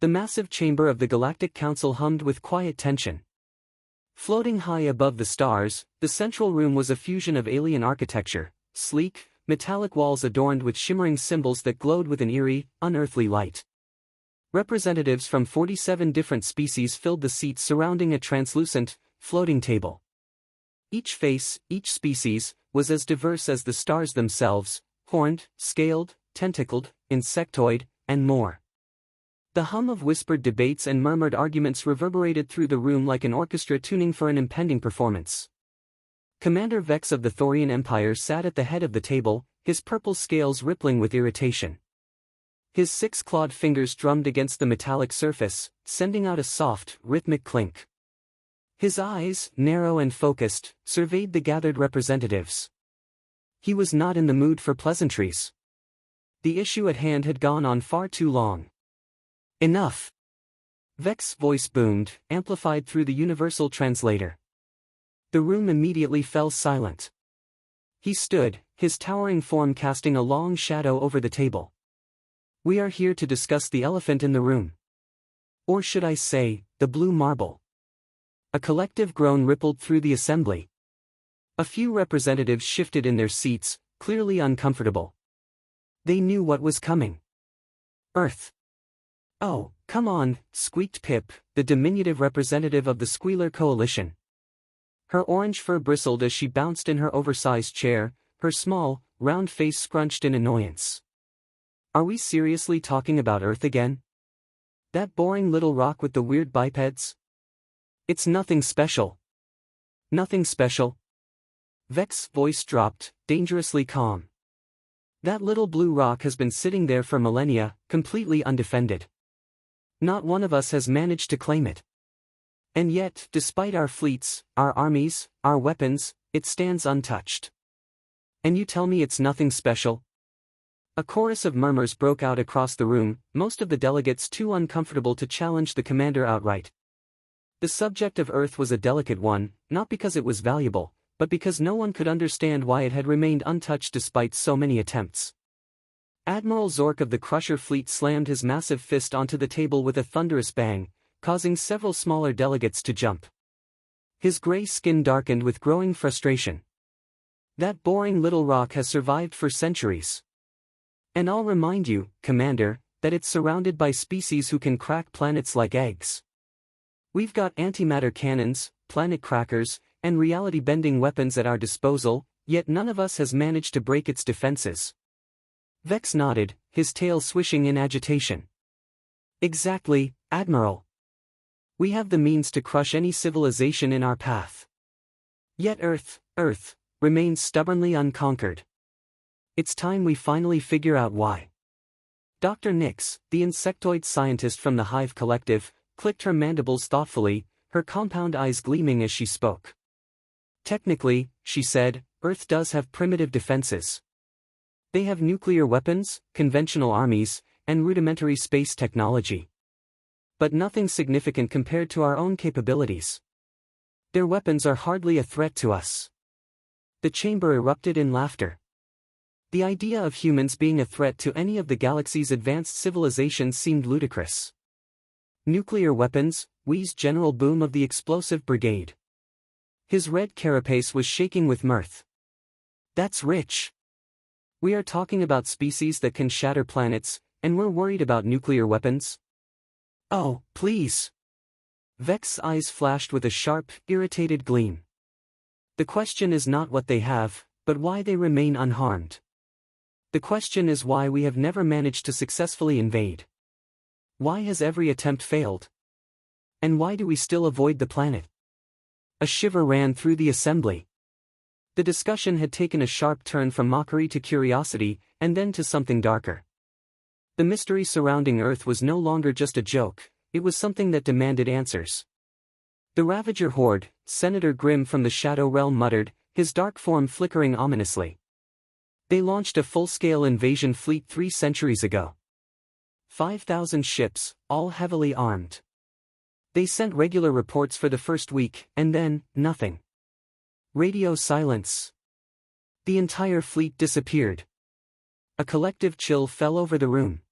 The massive chamber of the Galactic Council hummed with quiet tension. Floating high above the stars, the central room was a fusion of alien architecture, sleek, metallic walls adorned with shimmering symbols that glowed with an eerie, unearthly light. Representatives from 47 different species filled the seats surrounding a translucent, floating table. Each face, each species, was as diverse as the stars themselves, horned, scaled, tentacled, insectoid, and more. The hum of whispered debates and murmured arguments reverberated through the room like an orchestra tuning for an impending performance. Commander Vex of the Thorian Empire sat at the head of the table, his purple scales rippling with irritation. His six-clawed fingers drummed against the metallic surface, sending out a soft, rhythmic clink. His eyes, narrow and focused, surveyed the gathered representatives. He was not in the mood for pleasantries. The issue at hand had gone on far too long. Enough! Vex's voice boomed, amplified through the universal translator. The room immediately fell silent. He stood, his towering form casting a long shadow over the table. We are here to discuss the elephant in the room. Or should I say, the blue marble. A collective groan rippled through the assembly. A few representatives shifted in their seats, clearly uncomfortable. They knew what was coming. Earth. Oh, come on, squeaked Pip, the diminutive representative of the Squealer Coalition. Her orange fur bristled as she bounced in her oversized chair, her small, round face scrunched in annoyance. Are we seriously talking about Earth again? That boring little rock with the weird bipeds? It's nothing special. Nothing special. Vex's voice dropped, dangerously calm. That little blue rock has been sitting there for millennia, completely undefended. Not one of us has managed to claim it. And yet, despite our fleets, our armies, our weapons, it stands untouched. And you tell me it's nothing special? A chorus of murmurs broke out across the room, most of the delegates too uncomfortable to challenge the commander outright. The subject of Earth was a delicate one, not because it was valuable, but because no one could understand why it had remained untouched despite so many attempts. Admiral Zork of the Crusher Fleet slammed his massive fist onto the table with a thunderous bang, causing several smaller delegates to jump. His gray skin darkened with growing frustration. That boring little rock has survived for centuries. And I'll remind you, Commander, that it's surrounded by species who can crack planets like eggs. We've got antimatter cannons, planet crackers, and reality-bending weapons at our disposal, yet none of us has managed to break its defenses. Vex nodded, his tail swishing in agitation. Exactly, Admiral. We have the means to crush any civilization in our path. Yet Earth remains stubbornly unconquered. It's time we finally figure out why. Dr. Nix, the insectoid scientist from the Hive Collective, clicked her mandibles thoughtfully, her compound eyes gleaming as she spoke. Technically, she said, Earth does have primitive defenses. They have nuclear weapons, conventional armies, and rudimentary space technology. But nothing significant compared to our own capabilities. Their weapons are hardly a threat to us. The chamber erupted in laughter. The idea of humans being a threat to any of the galaxy's advanced civilizations seemed ludicrous. Nuclear weapons, wheezed General Boom of the Explosive Brigade. His red carapace was shaking with mirth. That's rich. We are talking about species that can shatter planets, and we're worried about nuclear weapons? Oh, please. Vex's eyes flashed with a sharp, irritated gleam. The question is not what they have, but why they remain unharmed. The question is why we have never managed to successfully invade. Why has every attempt failed? And why do we still avoid the planet? A shiver ran through the assembly. The discussion had taken a sharp turn from mockery to curiosity, and then to something darker. The mystery surrounding Earth was no longer just a joke, it was something that demanded answers. The Ravager Horde, Senator Grimm from the Shadow Realm muttered, his dark form flickering ominously. They launched a full-scale invasion fleet 3 centuries ago. 5,000 ships, all heavily armed. They sent regular reports for the first week, and then, nothing. Radio silence. The entire fleet disappeared. A collective chill fell over the room.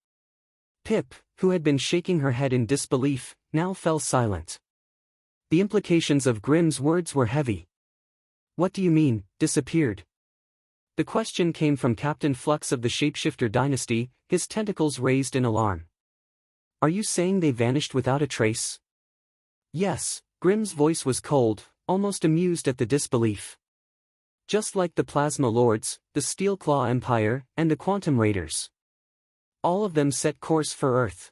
Pip, who had been shaking her head in disbelief, now fell silent. The implications of Grimm's words were heavy. "What do you mean, disappeared?" The question came from Captain Flux of the Shapeshifter dynasty, his tentacles raised in alarm. "Are you saying they vanished without a trace?" "Yes," Grimm's voice was cold, almost amused at the disbelief. "Just like the Plasma Lords, the Steelclaw Empire, and the Quantum Raiders. All of them set course for Earth.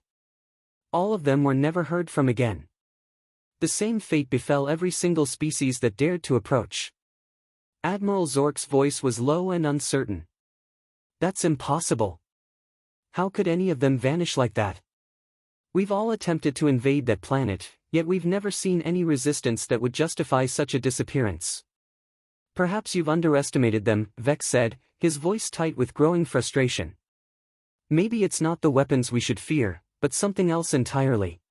All of them were never heard from again. The same fate befell every single species that dared to approach." Admiral Zork's voice was low and uncertain. "That's impossible. How could any of them vanish like that? We've all attempted to invade that planet, yet we've never seen any resistance that would justify such a disappearance." "Perhaps you've underestimated them," Vex said, his voice tight with growing frustration. "Maybe it's not the weapons we should fear, but something else entirely."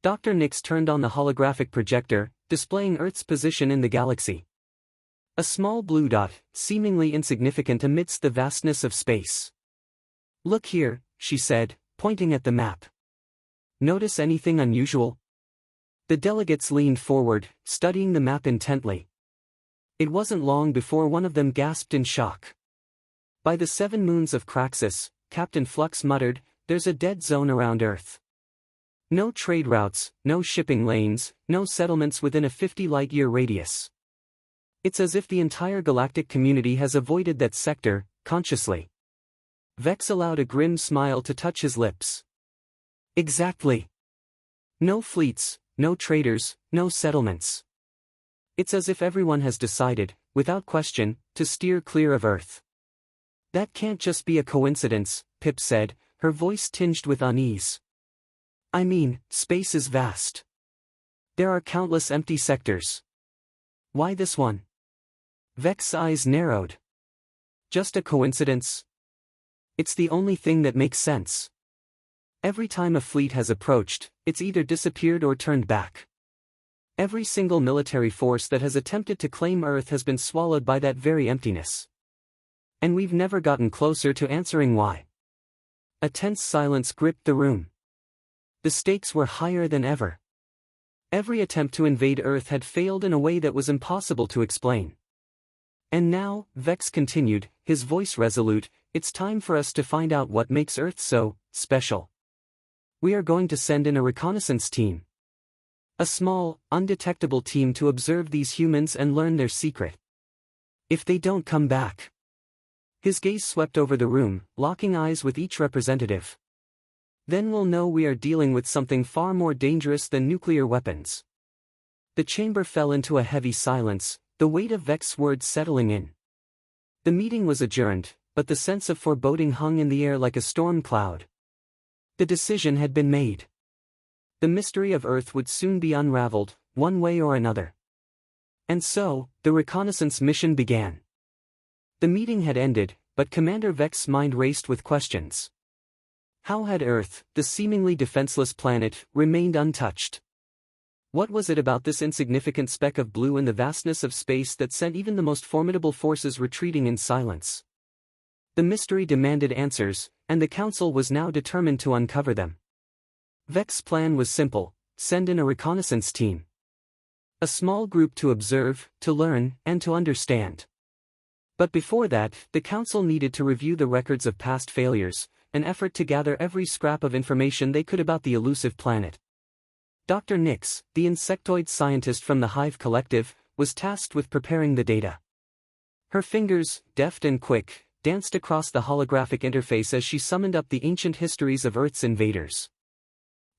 Dr. Nix turned on the holographic projector, displaying Earth's position in the galaxy. A small blue dot, seemingly insignificant amidst the vastness of space. "Look here," she said, pointing at the map. "Notice anything unusual?" The delegates leaned forward, studying the map intently. It wasn't long before one of them gasped in shock. "By the 7 moons of Craxus," Captain Flux muttered, "there's a dead zone around Earth. No trade routes, no shipping lanes, no settlements within a 50 light-year radius. It's as if the entire galactic community has avoided that sector, consciously." Vex allowed a grim smile to touch his lips. "Exactly. No fleets, no traders, no settlements. It's as if everyone has decided, without question, to steer clear of Earth." "That can't just be a coincidence," Pip said, her voice tinged with unease. "I mean, space is vast. There are countless empty sectors. Why this one?" Vex's eyes narrowed. "Just a coincidence? It's the only thing that makes sense. Every time a fleet has approached, it's either disappeared or turned back. Every single military force that has attempted to claim Earth has been swallowed by that very emptiness. And we've never gotten closer to answering why." A tense silence gripped the room. The stakes were higher than ever. Every attempt to invade Earth had failed in a way that was impossible to explain. "And now," Vex continued, his voice resolute, "it's time for us to find out what makes Earth so special. We are going to send in a reconnaissance team. A small, undetectable team to observe these humans and learn their secret. If they don't come back..." His gaze swept over the room, locking eyes with each representative. "Then we'll know we are dealing with something far more dangerous than nuclear weapons." The chamber fell into a heavy silence, the weight of Vex's words settling in. The meeting was adjourned, but the sense of foreboding hung in the air like a storm cloud. The decision had been made. The mystery of Earth would soon be unraveled, one way or another. And so, the reconnaissance mission began. The meeting had ended, but Commander Vex's mind raced with questions. How had Earth, the seemingly defenseless planet, remained untouched? What was it about this insignificant speck of blue in the vastness of space that sent even the most formidable forces retreating in silence? The mystery demanded answers, and the Council was now determined to uncover them. Vex's plan was simple: send in a reconnaissance team. A small group to observe, to learn, and to understand. But before that, the Council needed to review the records of past failures, an effort to gather every scrap of information they could about the elusive planet. Dr. Nix, the insectoid scientist from the Hive Collective, was tasked with preparing the data. Her fingers, deft and quick, danced across the holographic interface as she summoned up the ancient histories of Earth's invaders.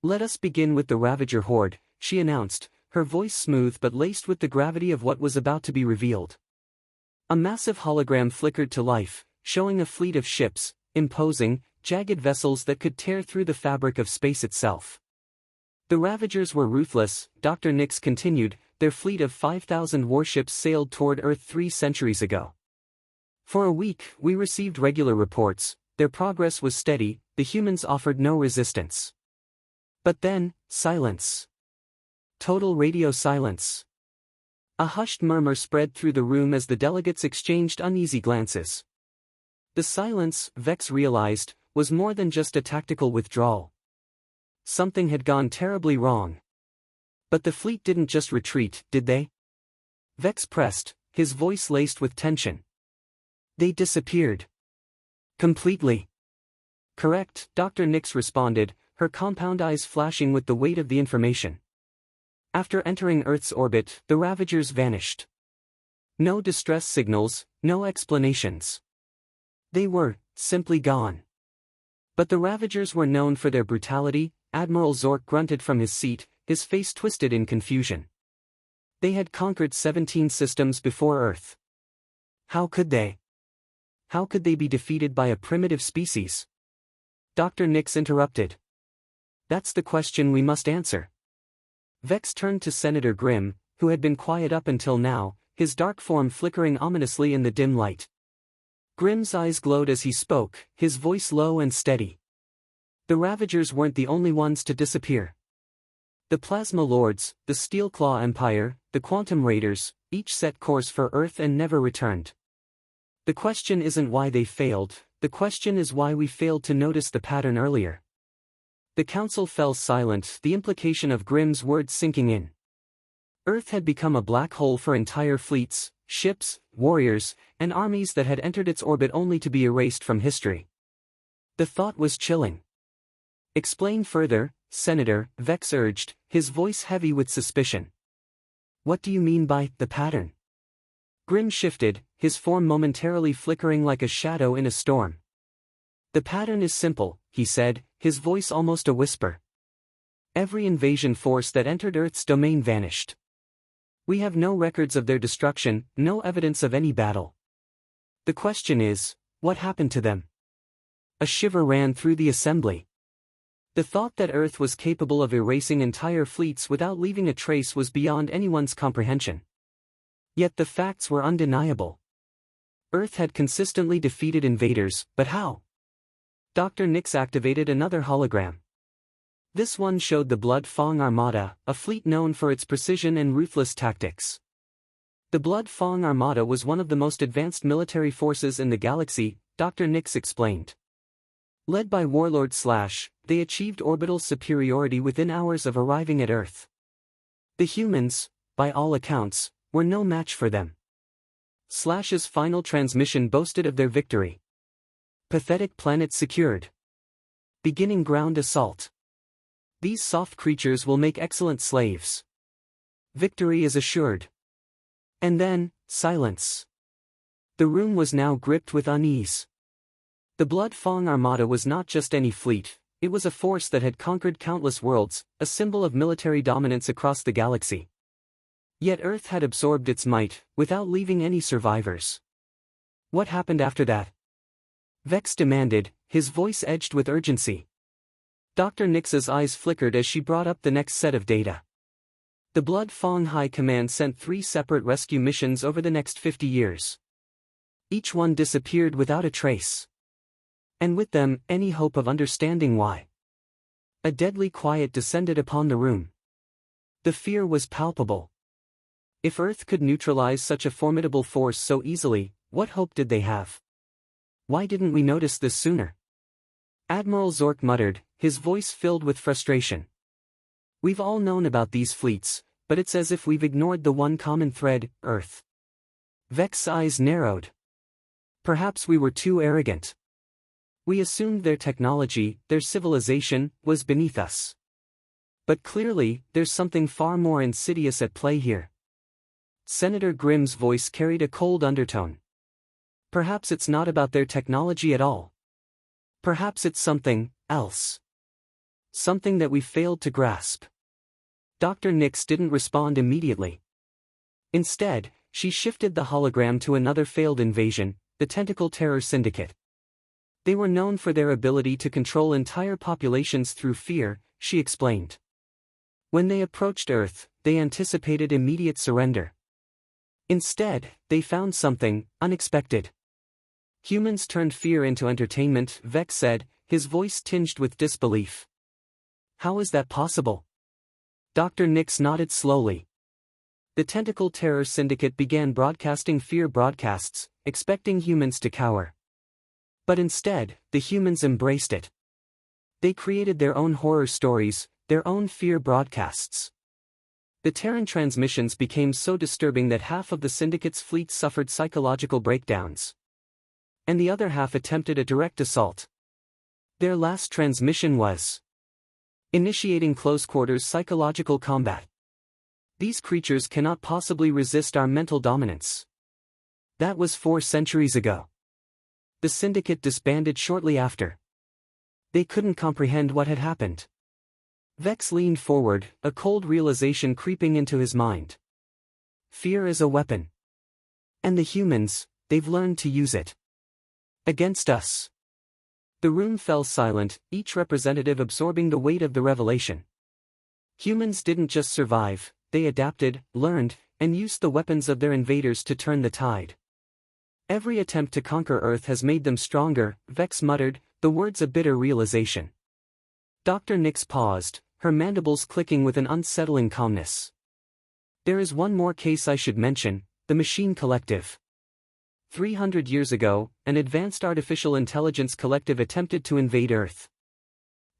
"Let us begin with the Ravager Horde," she announced, her voice smooth but laced with the gravity of what was about to be revealed. A massive hologram flickered to life, showing a fleet of ships, imposing, jagged vessels that could tear through the fabric of space itself. "The Ravagers were ruthless," Dr. Nix continued, "their fleet of 5,000 warships sailed toward Earth 3 centuries ago. For a week, we received regular reports, their progress was steady, the humans offered no resistance. But then, silence. Total radio silence." A hushed murmur spread through the room as the delegates exchanged uneasy glances. The silence, Vex realized, was more than just a tactical withdrawal. something had gone terribly wrong. But the fleet didn't just retreat, did they? Vex pressed, his voice laced with tension. They disappeared. Completely. Correct, Dr. Nix responded, her compound eyes flashing with the weight of the information. After entering Earth's orbit, the Ravagers vanished. No distress signals, no explanations. They were simply gone. But the Ravagers were known for their brutality, Admiral Zork grunted from his seat, his face twisted in confusion. They had conquered 17 systems before Earth. How could they? How could they be defeated by a primitive species? Dr. Nix interrupted. That's the question we must answer. Vex turned to Senator Grimm, who had been quiet up until now, his dark form flickering ominously in the dim light. Grimm's eyes glowed as he spoke, his voice low and steady. The Ravagers weren't the only ones to disappear. The Plasma Lords, the Steelclaw Empire, the Quantum Raiders, each set course for Earth and never returned. The question isn't why they failed, the question is why we failed to notice the pattern earlier. The Council fell silent, the implication of Grimm's words sinking in. Earth had become a black hole for entire fleets, ships, warriors, and armies that had entered its orbit only to be erased from history. The thought was chilling. Explain further, Senator, Vex urged, his voice heavy with suspicion. What do you mean by the pattern? Grimm shifted, his form momentarily flickering like a shadow in a storm. The pattern is simple, he said, his voice almost a whisper. Every invasion force that entered Earth's domain vanished. We have no records of their destruction, no evidence of any battle. The question is, what happened to them? A shiver ran through the assembly. The thought that Earth was capable of erasing entire fleets without leaving a trace was beyond anyone's comprehension. Yet the facts were undeniable. Earth had consistently defeated invaders, but how? Dr. Nix activated another hologram. This one showed the Blood Fong Armada, a fleet known for its precision and ruthless tactics. The Blood Fong Armada was one of the most advanced military forces in the galaxy, Dr. Nix explained. Led by Warlord Slash, they achieved orbital superiority within hours of arriving at Earth. The humans, by all accounts, were no match for them. Slash's final transmission boasted of their victory. Pathetic planet secured. Beginning ground assault. These soft creatures will make excellent slaves. Victory is assured. And then, silence. The room was now gripped with unease. The Blood Fong Armada was not just any fleet, it was a force that had conquered countless worlds, a symbol of military dominance across the galaxy. Yet Earth had absorbed its might, without leaving any survivors. What happened after that? Vex demanded, his voice edged with urgency. Dr. Nix's eyes flickered as she brought up the next set of data. The Blood Fong High Command sent 3 separate rescue missions over the next 50 years. Each one disappeared without a trace. And with them, any hope of understanding why. A deadly quiet descended upon the room. The fear was palpable. If Earth could neutralize such a formidable force so easily, what hope did they have? Why didn't we notice this sooner? Admiral Zork muttered, his voice filled with frustration. We've all known about these fleets, but it's as if we've ignored the one common thread, Earth. Vex's eyes narrowed. Perhaps we were too arrogant. We assumed their technology, their civilization, was beneath us. But clearly, there's something far more insidious at play here. Senator Grimm's voice carried a cold undertone. Perhaps it's not about their technology at all. Perhaps it's something else. Something that we failed to grasp. Dr. Nix didn't respond immediately. Instead, she shifted the hologram to another failed invasion, the Tentacle Terror Syndicate. They were known for their ability to control entire populations through fear, she explained. When they approached Earth, they anticipated immediate surrender. Instead, they found something unexpected. Humans turned fear into entertainment, Vex said, his voice tinged with disbelief. How is that possible? Dr. Nix nodded slowly. The Tentacle Terror Syndicate began broadcasting fear broadcasts, expecting humans to cower. But instead, the humans embraced it. They created their own horror stories, their own fear broadcasts. The Terran transmissions became so disturbing that half of the Syndicate's fleet suffered psychological breakdowns. And the other half attempted a direct assault. Their last transmission was initiating close-quarters psychological combat. These creatures cannot possibly resist our mental dominance. That was 4 centuries ago. The Syndicate disbanded shortly after. They couldn't comprehend what had happened. Vex leaned forward, a cold realization creeping into his mind. Fear is a weapon. And the humans, they've learned to use it. Against us. The room fell silent, each representative absorbing the weight of the revelation. Humans didn't just survive, they adapted, learned, and used the weapons of their invaders to turn the tide. Every attempt to conquer Earth has made them stronger, Vex muttered, the words a bitter realization. Dr. Nix paused, her mandibles clicking with an unsettling calmness. There is one more case I should mention, the Machine Collective. 300 years ago, an advanced artificial intelligence collective attempted to invade Earth.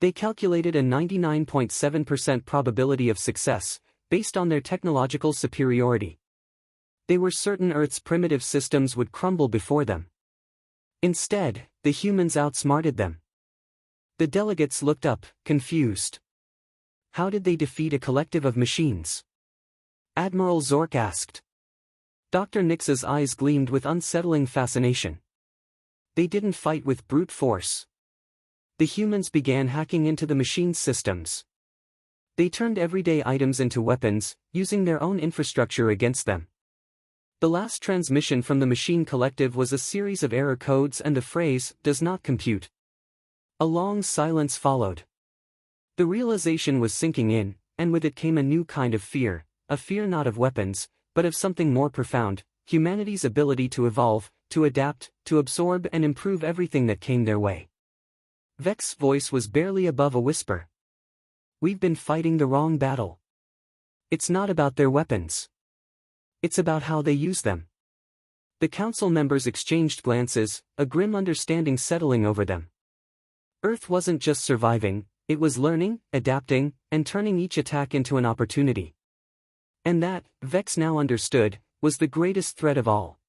They calculated a 99.7% probability of success, based on their technological superiority. They were certain Earth's primitive systems would crumble before them. Instead, the humans outsmarted them. The delegates looked up, confused. How did they defeat a collective of machines? Admiral Zork asked. Dr. Nix's eyes gleamed with unsettling fascination. They didn't fight with brute force. The humans began hacking into the machine's systems. They turned everyday items into weapons, using their own infrastructure against them. The last transmission from the Machine Collective was a series of error codes and the phrase, "does not compute." A long silence followed. The realization was sinking in, and with it came a new kind of fear, a fear not of weapons, but of something more profound, humanity's ability to evolve, to adapt, to absorb and improve everything that came their way. Vex's voice was barely above a whisper. We've been fighting the wrong battle. It's not about their weapons. It's about how they use them. The council members exchanged glances, a grim understanding settling over them. Earth wasn't just surviving, it was learning, adapting, and turning each attack into an opportunity. And that, Vex now understood, was the greatest threat of all.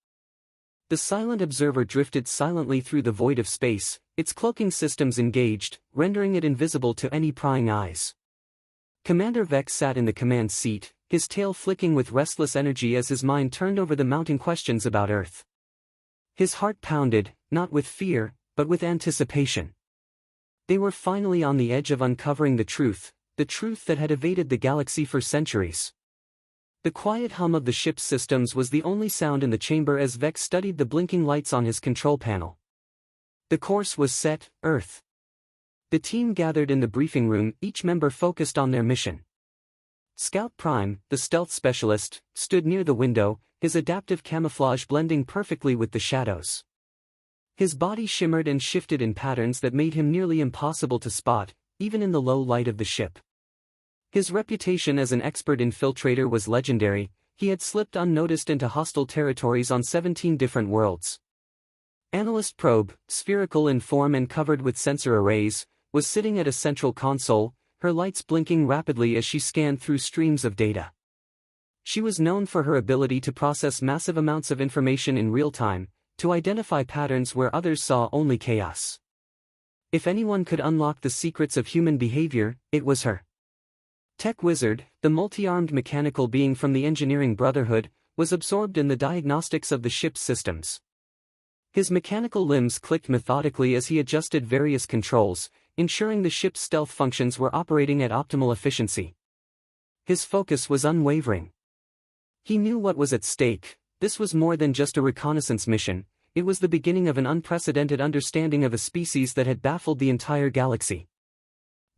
The silent observer drifted silently through the void of space, its cloaking systems engaged, rendering it invisible to any prying eyes. Commander Vex sat in the command seat, his tail flicking with restless energy as his mind turned over the mounting questions about Earth. His heart pounded, not with fear, but with anticipation. They were finally on the edge of uncovering the truth that had evaded the galaxy for centuries. The quiet hum of the ship's systems was the only sound in the chamber as Vex studied the blinking lights on his control panel. The course was set, Earth. The team gathered in the briefing room, each member focused on their mission. Scout Prime, the stealth specialist, stood near the window, his adaptive camouflage blending perfectly with the shadows. His body shimmered and shifted in patterns that made him nearly impossible to spot, even in the low light of the ship. His reputation as an expert infiltrator was legendary, he had slipped unnoticed into hostile territories on 17 different worlds. Analyst Probe, spherical in form and covered with sensor arrays, was sitting at a central console, her lights blinking rapidly as she scanned through streams of data. She was known for her ability to process massive amounts of information in real time, to identify patterns where others saw only chaos. If anyone could unlock the secrets of human behavior, it was her. Tech Wizard, the multi-armed mechanical being from the Engineering Brotherhood, was absorbed in the diagnostics of the ship's systems. His mechanical limbs clicked methodically as he adjusted various controls, ensuring the ship's stealth functions were operating at optimal efficiency. His focus was unwavering. He knew what was at stake. This was more than just a reconnaissance mission, it was the beginning of an unprecedented understanding of a species that had baffled the entire galaxy.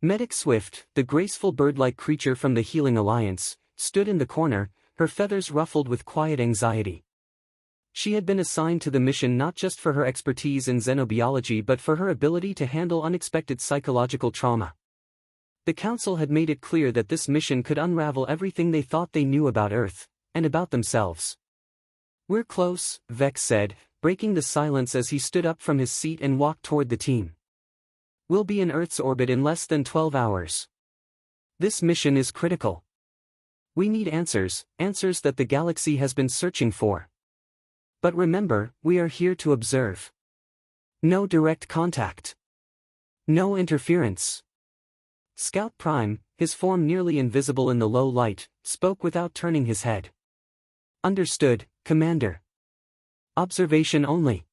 Medic Swift, the graceful bird-like creature from the Healing Alliance, stood in the corner, her feathers ruffled with quiet anxiety. She had been assigned to the mission not just for her expertise in xenobiology but for her ability to handle unexpected psychological trauma. The Council had made it clear that this mission could unravel everything they thought they knew about Earth, and about themselves. "We're close," Vex said, breaking the silence as he stood up from his seat and walked toward the team. We'll be in Earth's orbit in less than 12 hours. This mission is critical. We need answers, answers that the galaxy has been searching for. But remember, we are here to observe. No direct contact. No interference. Scout Prime, his form nearly invisible in the low light, spoke without turning his head. Understood, Commander. Observation only.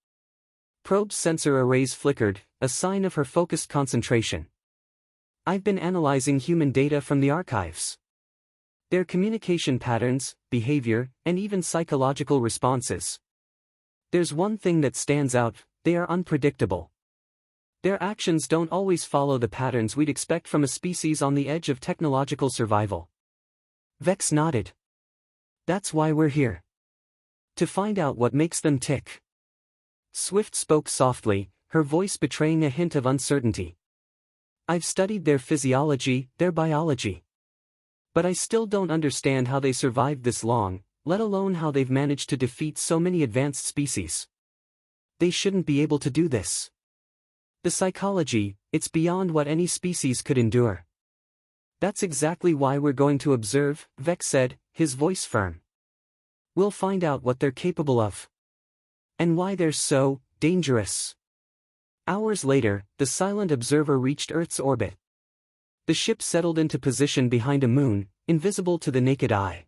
Probe's sensor arrays flickered, a sign of her focused concentration. I've been analyzing human data from the archives. Their communication patterns, behavior, and even psychological responses. There's one thing that stands out: they are unpredictable. Their actions don't always follow the patterns we'd expect from a species on the edge of technological survival. Vex nodded. That's why we're here. To find out what makes them tick. Swift spoke softly, her voice betraying a hint of uncertainty. I've studied their physiology, their biology. But I still don't understand how they survived this long, let alone how they've managed to defeat so many advanced species. They shouldn't be able to do this. The psychology, it's beyond what any species could endure. That's exactly why we're going to observe, Vex said, his voice firm. We'll find out what they're capable of. And why they're so dangerous. Hours later, the silent observer reached Earth's orbit. The ship settled into position behind a moon, invisible to the naked eye.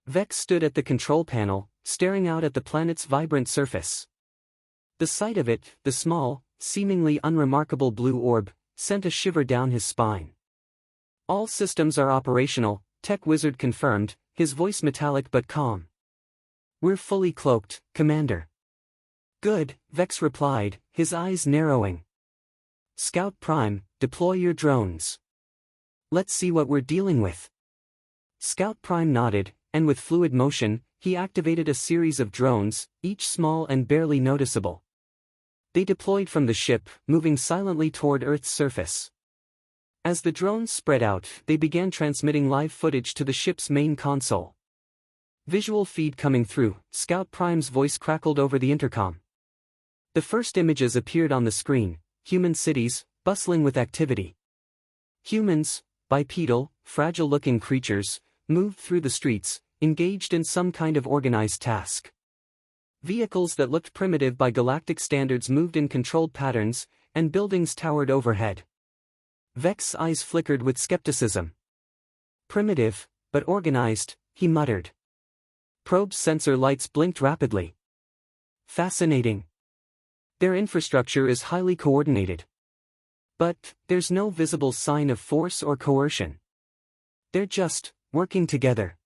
Vex stood at the control panel, staring out at the planet's vibrant surface. The sight of it, the small, seemingly unremarkable blue orb, sent a shiver down his spine. All systems are operational, Tech Wizard confirmed, his voice metallic but calm. We're fully cloaked, Commander. Good, Vex replied, his eyes narrowing. Scout Prime, deploy your drones. Let's see what we're dealing with. Scout Prime nodded, and with fluid motion, he activated a series of drones, each small and barely noticeable. They deployed from the ship, moving silently toward Earth's surface. As the drones spread out, they began transmitting live footage to the ship's main console. Visual feed coming through, Scout Prime's voice crackled over the intercom. The first images appeared on the screen: human cities, bustling with activity. Humans, bipedal, fragile-looking creatures, moved through the streets, engaged in some kind of organized task. Vehicles that looked primitive by galactic standards moved in controlled patterns, and buildings towered overhead. Vex's eyes flickered with skepticism. Primitive, but organized, he muttered. Probe's sensor lights blinked rapidly. Fascinating. Their infrastructure is highly coordinated. But there's no visible sign of force or coercion. They're just working together.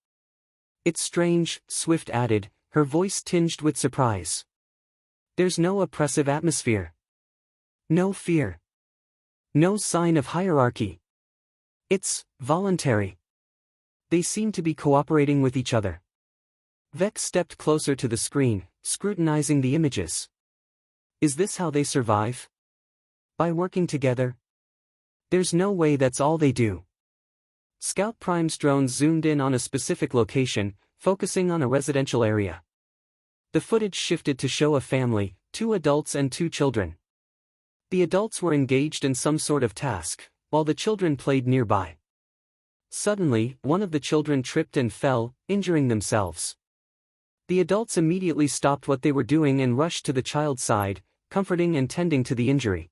It's strange, Swift added, her voice tinged with surprise. There's no oppressive atmosphere. No fear. No sign of hierarchy. It's voluntary. They seem to be cooperating with each other. Vex stepped closer to the screen, scrutinizing the images. Is this how they survive? By working together? There's no way that's all they do. Scout Prime's drones zoomed in on a specific location, focusing on a residential area. The footage shifted to show a family, 2 adults and 2 children. The adults were engaged in some sort of task, while the children played nearby. Suddenly, one of the children tripped and fell, injuring themselves. The adults immediately stopped what they were doing and rushed to the child's side, comforting and tending to the injury.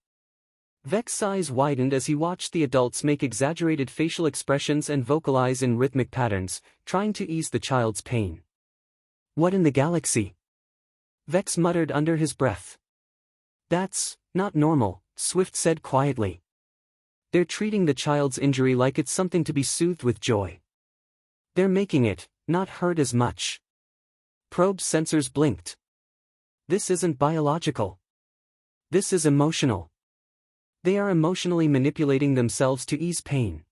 Vex's eyes widened as he watched the adults make exaggerated facial expressions and vocalize in rhythmic patterns, trying to ease the child's pain. What in the galaxy? Vex muttered under his breath. That's not normal, Swift said quietly. They're treating the child's injury like it's something to be soothed with joy. They're making it not hurt as much. Probe's sensors blinked. This isn't biological. This is emotional. They are emotionally manipulating themselves to ease pain.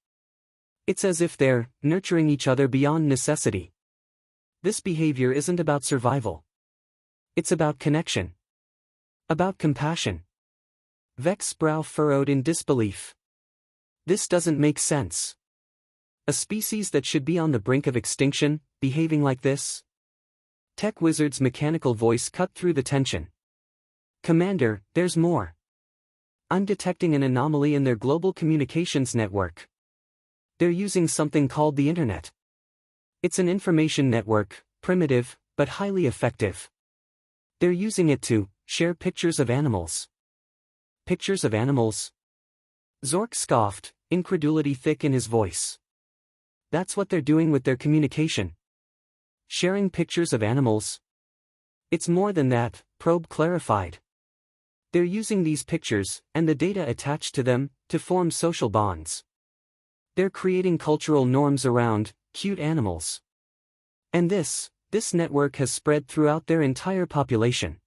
It's as if they're nurturing each other beyond necessity. This behavior isn't about survival. It's about connection. About compassion. Vex's brow furrowed in disbelief. This doesn't make sense. A species that should be on the brink of extinction, behaving like this? Tech Wizard's mechanical voice cut through the tension. Commander, there's more. I'm detecting an anomaly in their global communications network. They're using something called the Internet. It's an information network, primitive, but highly effective. They're using it to share pictures of animals. Pictures of animals? Zork scoffed, incredulity thick in his voice. That's what they're doing with their communication. Sharing pictures of animals? It's more than that, Probe clarified. They're using these pictures, and the data attached to them, to form social bonds. They're creating cultural norms around cute animals. And this network has spread throughout their entire population.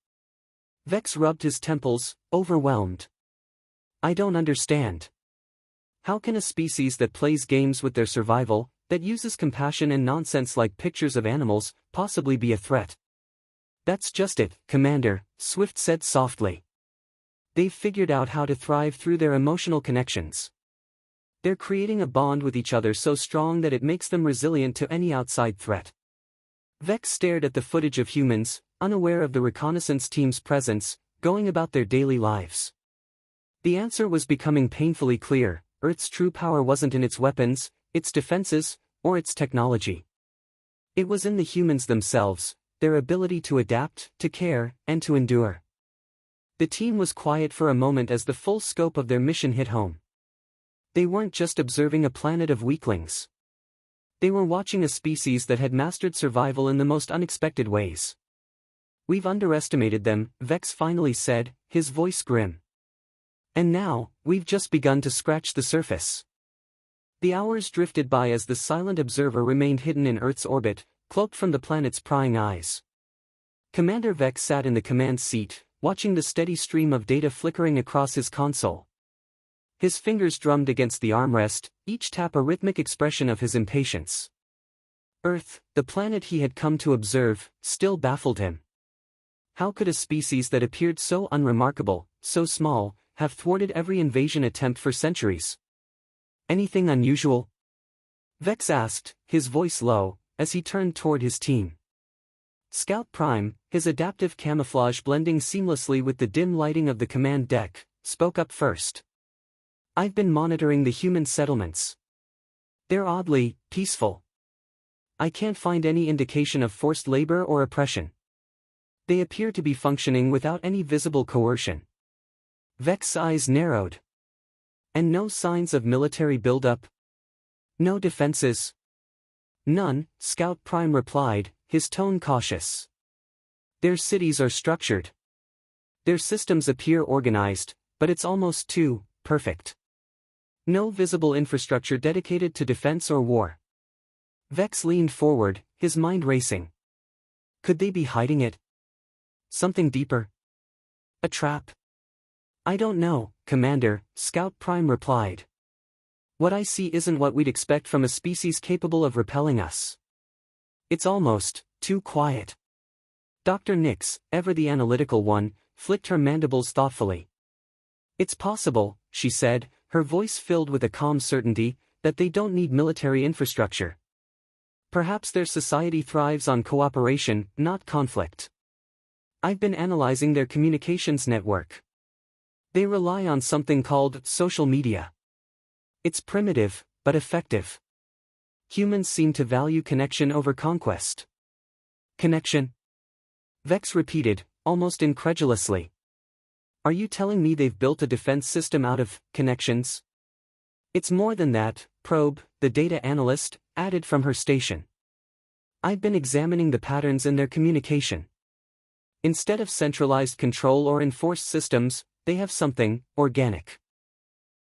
Vex rubbed his temples, overwhelmed. I don't understand. How can a species that plays games with their survival, that uses compassion and nonsense like pictures of animals, possibly be a threat? That's just it, Commander, Swift said softly. They've figured out how to thrive through their emotional connections. They're creating a bond with each other so strong that it makes them resilient to any outside threat. Vex stared at the footage of humans, unaware of the reconnaissance team's presence, going about their daily lives. The answer was becoming painfully clear: Earth's true power wasn't in its weapons, its defenses, or its technology. It was in the humans themselves, their ability to adapt, to care, and to endure. The team was quiet for a moment as the full scope of their mission hit home. They weren't just observing a planet of weaklings. They were watching a species that had mastered survival in the most unexpected ways. We've underestimated them, Vex finally said, his voice grim. And now, we've just begun to scratch the surface. The hours drifted by as the silent observer remained hidden in Earth's orbit, cloaked from the planet's prying eyes. Commander Vex sat in the command seat, watching the steady stream of data flickering across his console. His fingers drummed against the armrest, each tap a rhythmic expression of his impatience. Earth, the planet he had come to observe, still baffled him. How could a species that appeared so unremarkable, so small, have thwarted every invasion attempt for centuries? Anything unusual? Vex asked, his voice low, as he turned toward his team. Scout Prime, his adaptive camouflage blending seamlessly with the dim lighting of the command deck, spoke up first. I've been monitoring the human settlements. They're oddly peaceful. I can't find any indication of forced labor or oppression. They appear to be functioning without any visible coercion. Vex's eyes narrowed. And no signs of military buildup? No defenses? None, Scout Prime replied, his tone cautious. Their cities are structured. Their systems appear organized, but it's almost too perfect. No visible infrastructure dedicated to defense or war. Vex leaned forward, his mind racing. Could they be hiding it? Something deeper? A trap? I don't know, Commander, Scout Prime replied. What I see isn't what we'd expect from a species capable of repelling us. It's almost too quiet. Dr. Nix, ever the analytical one, flicked her mandibles thoughtfully. It's possible, she said, her voice filled with a calm certainty, that they don't need military infrastructure. Perhaps their society thrives on cooperation, not conflict. I've been analyzing their communications network. They rely on something called social media. It's primitive, but effective. Humans seem to value connection over conquest. Connection? Vex repeated, almost incredulously. Are you telling me they've built a defense system out of connections? It's more than that, Probe, the data analyst, added from her station. I've been examining the patterns in their communication. Instead of centralized control or enforced systems, they have something organic.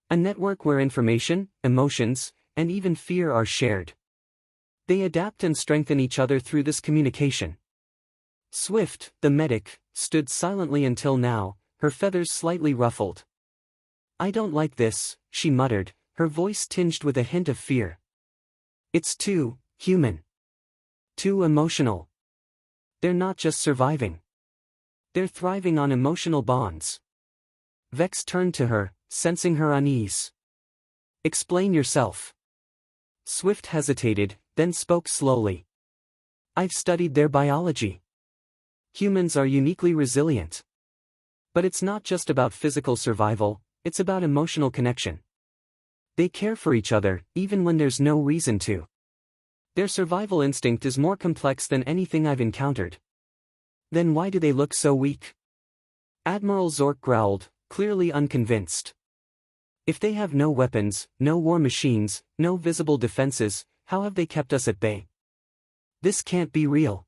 A network where information, emotions, and even fear are shared. They adapt and strengthen each other through this communication. Swift, the medic, stood silently until now, her feathers slightly ruffled. I don't like this, she muttered, her voice tinged with a hint of fear. It's too human. Too emotional. They're not just surviving. They're thriving on emotional bonds. Vex turned to her, sensing her unease. Explain yourself. Swift hesitated, then spoke slowly. I've studied their biology. Humans are uniquely resilient. But it's not just about physical survival, it's about emotional connection. They care for each other, even when there's no reason to. Their survival instinct is more complex than anything I've encountered. Then why do they look so weak? Admiral Zork growled, clearly unconvinced. If they have no weapons, no war machines, no visible defenses, how have they kept us at bay? This can't be real.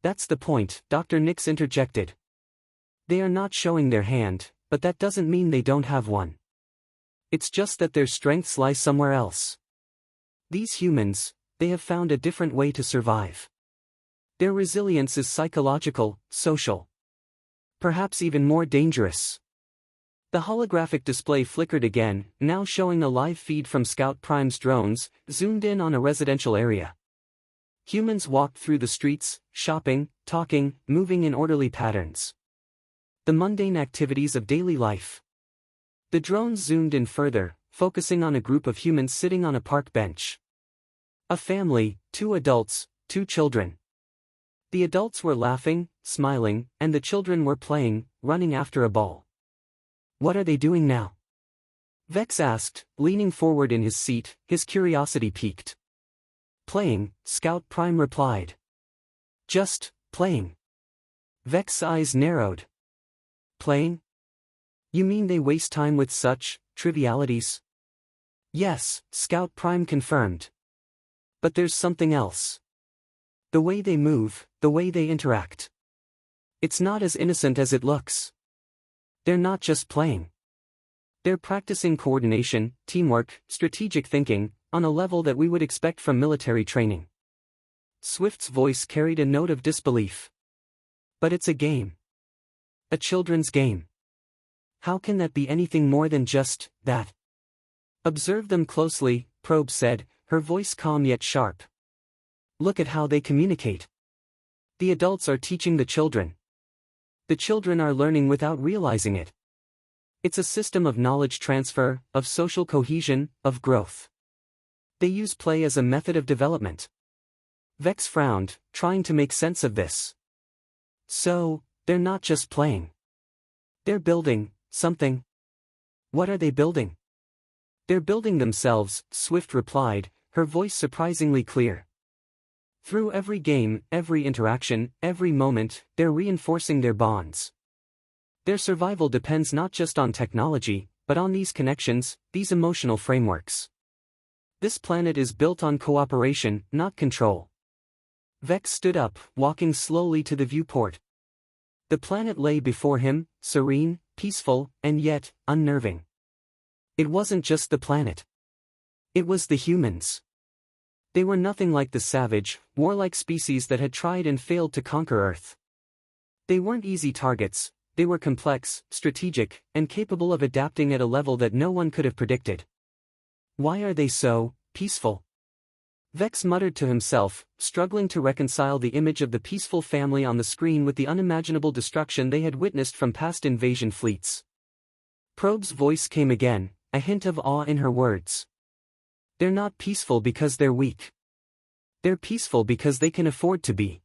That's the point, Dr. Nix interjected. They are not showing their hand, but that doesn't mean they don't have one. It's just that their strengths lie somewhere else. These humans, they have found a different way to survive. Their resilience is psychological, social. Perhaps even more dangerous. The holographic display flickered again, now showing a live feed from Scout Prime's drones, zoomed in on a residential area. Humans walked through the streets, shopping, talking, moving in orderly patterns. The mundane activities of daily life. The drones zoomed in further, focusing on a group of humans sitting on a park bench. A family, 2 adults, 2 children. The adults were laughing, smiling, and the children were playing, running after a ball. What are they doing now? Vex asked, leaning forward in his seat, his curiosity piqued. Playing, Scout Prime replied. Just, playing. Vex's eyes narrowed. Playing? You mean they waste time with such trivialities? Yes, Scout Prime confirmed. But there's something else. The way they move, the way they interact. It's not as innocent as it looks. They're not just playing. They're practicing coordination, teamwork, strategic thinking, on a level that we would expect from military training. Swift's voice carried a note of disbelief. But it's a game. A children's game. How can that be anything more than just that? Observe them closely, Probe said, her voice calm yet sharp. Look at how they communicate. The adults are teaching the children. The children are learning without realizing it. It's a system of knowledge transfer, of social cohesion, of growth. They use play as a method of development. Vex frowned, trying to make sense of this. So, they're not just playing. They're building something. What are they building? They're building themselves, Swift replied, her voice surprisingly clear. Through every game, every interaction, every moment, they're reinforcing their bonds. Their survival depends not just on technology, but on these connections, these emotional frameworks. This planet is built on cooperation, not control. Vex stood up, walking slowly to the viewport. The planet lay before him, serene, peaceful, and yet, unnerving. It wasn't just the planet. It was the humans. They were nothing like the savage, warlike species that had tried and failed to conquer Earth. They weren't easy targets, they were complex, strategic, and capable of adapting at a level that no one could have predicted. Why are they so peaceful? Vex muttered to himself, struggling to reconcile the image of the peaceful family on the screen with the unimaginable destruction they had witnessed from past invasion fleets. Probe's voice came again, a hint of awe in her words. They're not peaceful because they're weak. They're peaceful because they can afford to be.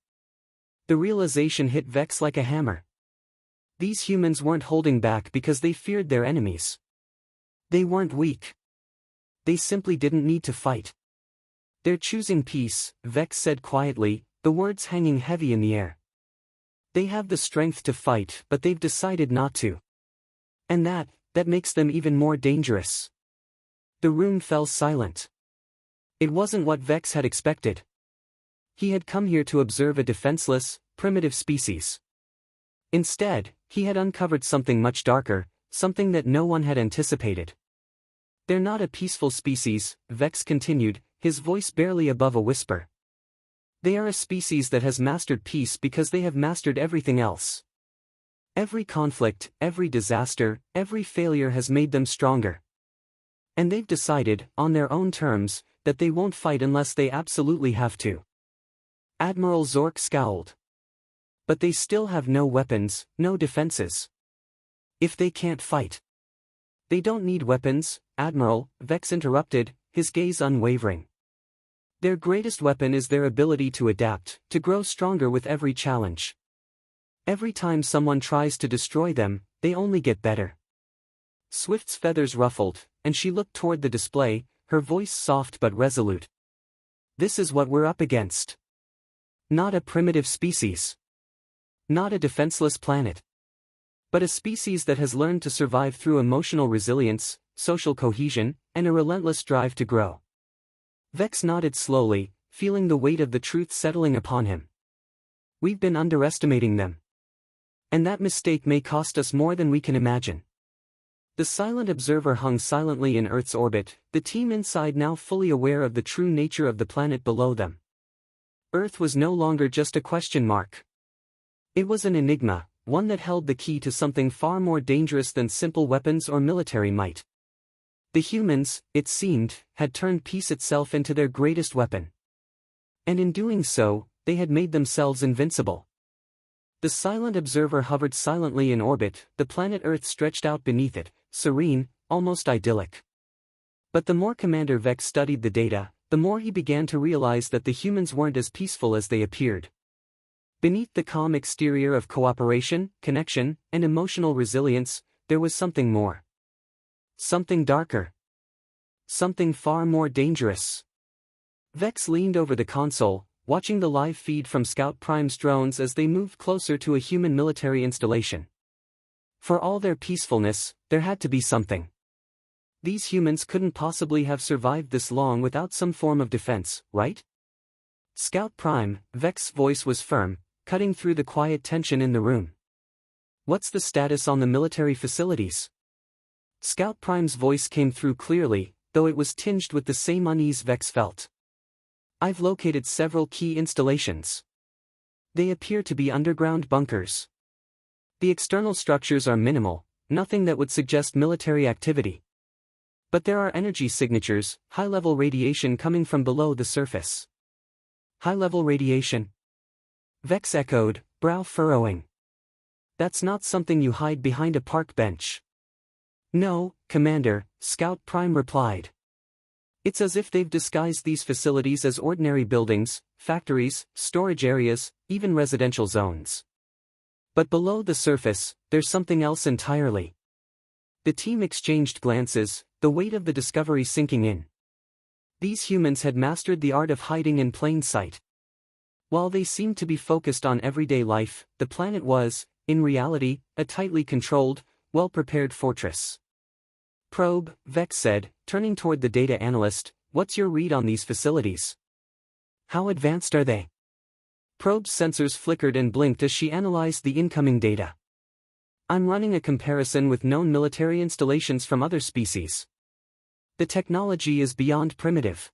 The realization hit Vex like a hammer. These humans weren't holding back because they feared their enemies. They weren't weak. They simply didn't need to fight. They're choosing peace, Vex said quietly, the words hanging heavy in the air. They have the strength to fight, but they've decided not to. And that makes them even more dangerous. The room fell silent. It wasn't what Vex had expected. He had come here to observe a defenseless, primitive species. Instead, he had uncovered something much darker, something that no one had anticipated. They're not a peaceful species, Vex continued, his voice barely above a whisper. They are a species that has mastered peace because they have mastered everything else. Every conflict, every disaster, every failure has made them stronger. And they've decided, on their own terms, that they won't fight unless they absolutely have to. Admiral Zork scowled. But they still have no weapons, no defenses. If they can't fight. They don't need weapons, Admiral, Vex interrupted, his gaze unwavering. Their greatest weapon is their ability to adapt, to grow stronger with every challenge. Every time someone tries to destroy them, they only get better. Swift's feathers ruffled, and she looked toward the display, her voice soft but resolute. This is what we're up against. Not a primitive species. Not a defenseless planet. But a species that has learned to survive through emotional resilience, social cohesion, and a relentless drive to grow. Vex nodded slowly, feeling the weight of the truth settling upon him. We've been underestimating them. And that mistake may cost us more than we can imagine. The silent observer hung silently in Earth's orbit, the team inside now fully aware of the true nature of the planet below them. Earth was no longer just a question mark. It was an enigma, one that held the key to something far more dangerous than simple weapons or military might. The humans, it seemed, had turned peace itself into their greatest weapon. And in doing so, they had made themselves invincible. The silent observer hovered silently in orbit, the planet Earth stretched out beneath it, serene, almost idyllic. But the more Commander Vex studied the data, the more he began to realize that the humans weren't as peaceful as they appeared. Beneath the calm exterior of cooperation, connection, and emotional resilience, there was something more. Something darker. Something far more dangerous. Vex leaned over the console, watching the live feed from Scout Prime's drones as they moved closer to a human military installation. For all their peacefulness, there had to be something. These humans couldn't possibly have survived this long without some form of defense, right? Scout Prime, Vex's voice was firm, cutting through the quiet tension in the room. What's the status on the military facilities? Scout Prime's voice came through clearly, though it was tinged with the same unease Vex felt. I've located several key installations. They appear to be underground bunkers. The external structures are minimal, nothing that would suggest military activity. But there are energy signatures, high-level radiation coming from below the surface. High-level radiation? Vex echoed, brow furrowing. That's not something you hide behind a park bench. No, Commander, Scout Prime replied. It's as if they've disguised these facilities as ordinary buildings, factories, storage areas, even residential zones. But below the surface, there's something else entirely. The team exchanged glances, the weight of the discovery sinking in. These humans had mastered the art of hiding in plain sight. While they seemed to be focused on everyday life, the planet was, in reality, a tightly controlled, well-prepared fortress. Probe, Vex said, turning toward the data analyst, what's your read on these facilities? How advanced are they? Probe's sensors flickered and blinked as she analyzed the incoming data. I'm running a comparison with known military installations from other species. The technology is beyond primitive.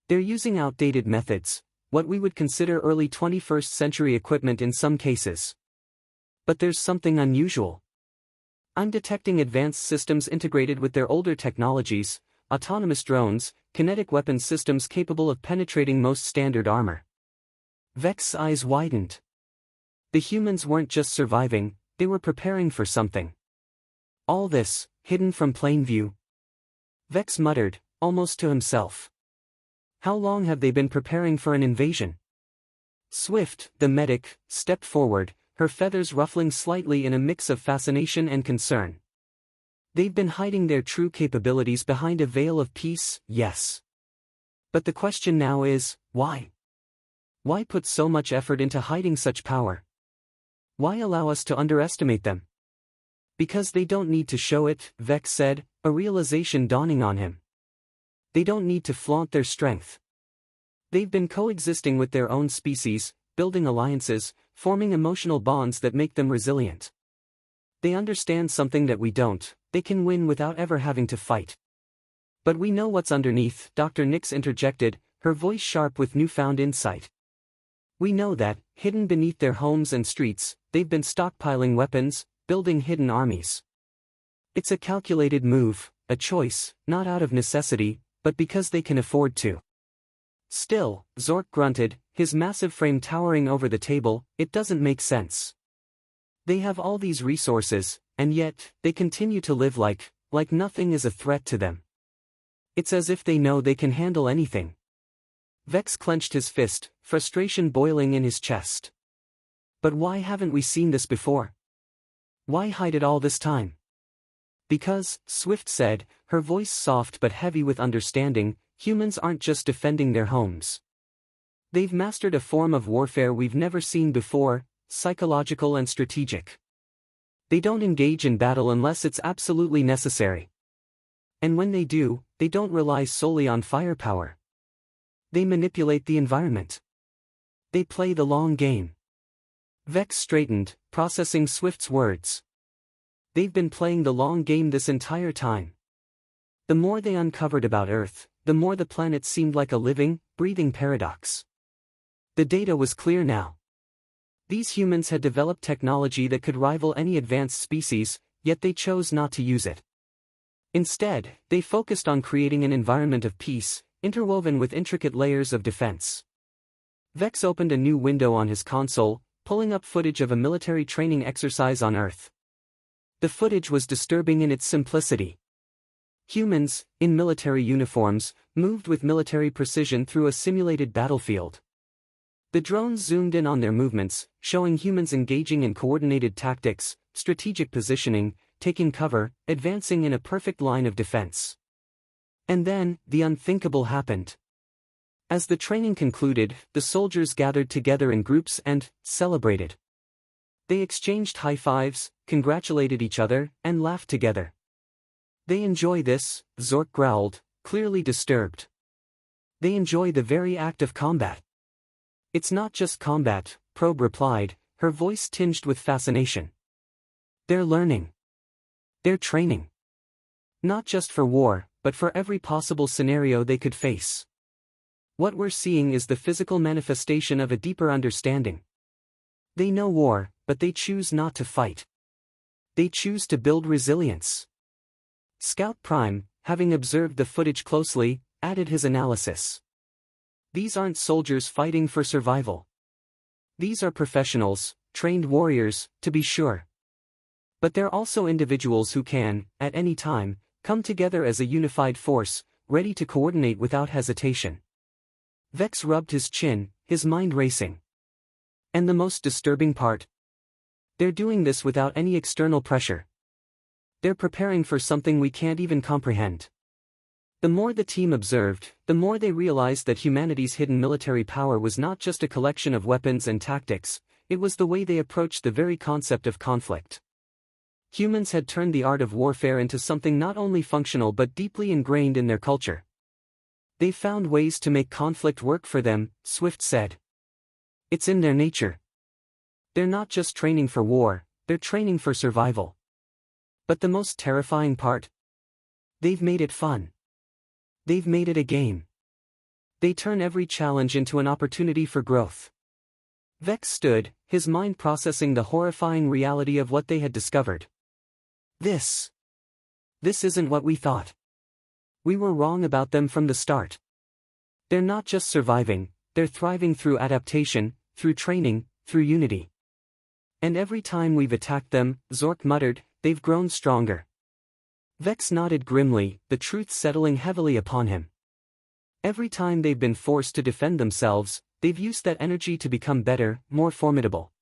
They're using outdated methods, what we would consider early 21st century equipment in some cases. But there's something unusual. I'm detecting advanced systems integrated with their older technologies, autonomous drones, kinetic weapon systems capable of penetrating most standard armor. Vex's eyes widened. The humans weren't just surviving, they were preparing for something. All this, hidden from plain view. Vex muttered, almost to himself. How long have they been preparing for an invasion? Swift, the medic, stepped forward, her feathers ruffling slightly in a mix of fascination and concern. They've been hiding their true capabilities behind a veil of peace, yes. But the question now is, why? Why put so much effort into hiding such power? Why allow us to underestimate them? Because they don't need to show it, Vex said, a realization dawning on him. They don't need to flaunt their strength. They've been coexisting with their own species, building alliances, forming emotional bonds that make them resilient. They understand something that we don't, they can win without ever having to fight. But we know what's underneath, Dr. Nix interjected, her voice sharp with newfound insight. We know that, hidden beneath their homes and streets, they've been stockpiling weapons, building hidden armies. It's a calculated move, a choice, not out of necessity, but because they can afford to. Still, Zork grunted, his massive frame towering over the table, it doesn't make sense. They have all these resources, and yet, they continue to live like nothing is a threat to them. It's as if they know they can handle anything. Vex clenched his fist, frustration boiling in his chest. But why haven't we seen this before? Why hide it all this time? Because, Swift said, her voice soft but heavy with understanding, humans aren't just defending their homes. They've mastered a form of warfare we've never seen before, psychological and strategic. They don't engage in battle unless it's absolutely necessary. And when they do, they don't rely solely on firepower. They manipulate the environment. They play the long game. Vex straightened, processing Swift's words. They've been playing the long game this entire time. The more they uncovered about Earth, the more the planet seemed like a living, breathing paradox. The data was clear now. These humans had developed technology that could rival any advanced species, yet they chose not to use it. Instead, they focused on creating an environment of peace, interwoven with intricate layers of defense. Vex opened a new window on his console, pulling up footage of a military training exercise on Earth. The footage was disturbing in its simplicity. Humans, in military uniforms, moved with military precision through a simulated battlefield. The drones zoomed in on their movements, showing humans engaging in coordinated tactics, strategic positioning, taking cover, advancing in a perfect line of defense. And then, the unthinkable happened. As the training concluded, the soldiers gathered together in groups and celebrated. They exchanged high fives, congratulated each other, and laughed together. They enjoy this, Zork growled, clearly disturbed. They enjoy the very act of combat. It's not just combat, Probe replied, her voice tinged with fascination. They're learning. They're training. Not just for war, but for every possible scenario they could face. What we're seeing is the physical manifestation of a deeper understanding. They know war, but they choose not to fight. They choose to build resilience. Scout Prime, having observed the footage closely, added his analysis. These aren't soldiers fighting for survival. These are professionals, trained warriors, to be sure. But they're also individuals who can, at any time, come together as a unified force, ready to coordinate without hesitation. Vex rubbed his chin, his mind racing. And the most disturbing part? They're doing this without any external pressure. They're preparing for something we can't even comprehend. The more the team observed, the more they realized that humanity's hidden military power was not just a collection of weapons and tactics, it was the way they approached the very concept of conflict. Humans had turned the art of warfare into something not only functional but deeply ingrained in their culture. They found ways to make conflict work for them, Swift said. It's in their nature. They're not just training for war, they're training for survival. But the most terrifying part? They've made it fun. They've made it a game. They turn every challenge into an opportunity for growth. Vex stood, his mind processing the horrifying reality of what they had discovered. This isn't what we thought. We were wrong about them from the start. They're not just surviving, they're thriving through adaptation, through training, through unity. And every time we've attacked them, Zork muttered, they've grown stronger. Vex nodded grimly, the truth settling heavily upon him. Every time they've been forced to defend themselves, they've used that energy to become better, more formidable.